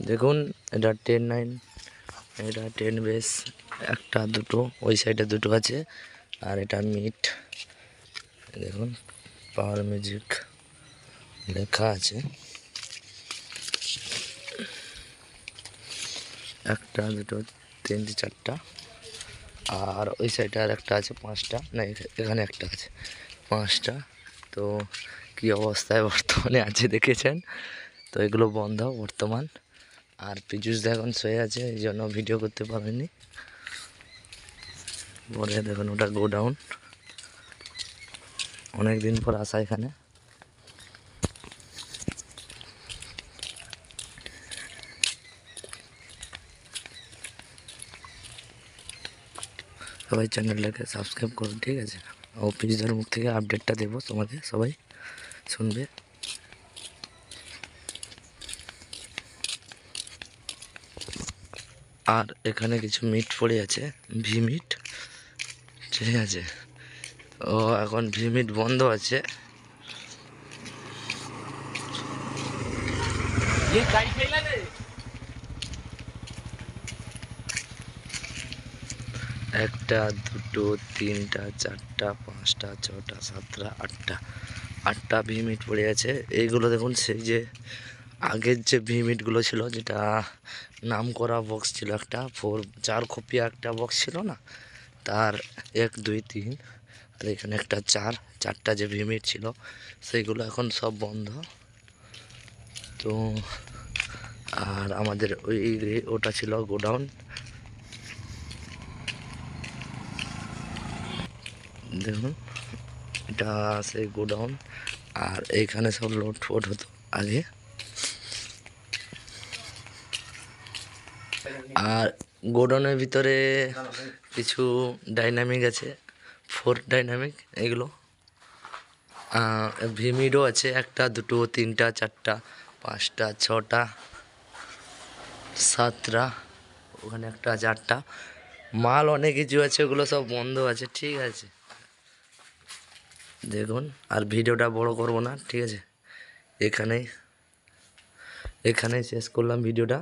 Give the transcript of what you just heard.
দেখুন এটা 10-9, এটা 10 বেস, একটা দুটো ওই সাইডে দুটো আছে, আর এটা মিট। দেখুন পাওয়ার মিউজিক লেখা আছে, একটা দুটো তিনটে চারটা, আর ওই সাইডে আর একটা আছে পাঁচটা, না এখানে একটা আছে পাঁচটা। তো কি অবস্থায় বর্তমানে আছে দেখেছেন। তো এগুলো বন্ধ বর্তমান। আর পীযুষ এখন শুয়ে আছে, এই জন্য ভিডিও করতে পারেনি। পরে দেখুন ওটা গোডাউন, অনেক দিন পর আসা এখানে। সবাই চ্যানেলটাকে সাবস্ক্রাইব করুন, ঠিক আছে। ও পীযুষের মুখ থেকে আপডেটটা দেবো তোমাদের, সবাই শুনবে। আর এখানে কিছু মিট পড়ে আছে, ভি মিট, ঠিক আছে। ও এখন ভি মিট বন্ধ আছে। একটা দুটো তিনটা চারটা পাঁচটা ছটা সাতটা আটটা ভি মিট পড়ে আছে। এইগুলো দেখুন সেই যে আগের যে ভি মিটগুলো ছিল, যেটা নাম করা বক্স ছিল, একটা 4 খপিয়া একটা বক্স ছিল না, তার 1 2 3, আর এখানে একটা চারটা যে ভি মিট ছিল সেইগুলো এখন সব বন্ধ। তো আর আমাদের ওটা ছিল গোডাউন। দেখুন এটা সেই গোডাউন, আর এইখানে সব লোড ফোড হতো আগে। আর গোডাউনের ভিতরে কিছু ডাইনামিক আছে, 4 ডাইনামিক এগুলো। ভিমিডও আছে, একটা দুটো তিনটা চারটা পাঁচটা ছটা সাতটা, ওখানে একটা আছে আটটা। মাল অনেক কিছু আছে, ওগুলো সব বন্ধ আছে, ঠিক আছে। দেখুন আর ভিডিওটা বড় করব না, ঠিক আছে। এখানেই শেষ করলাম ভিডিওটা।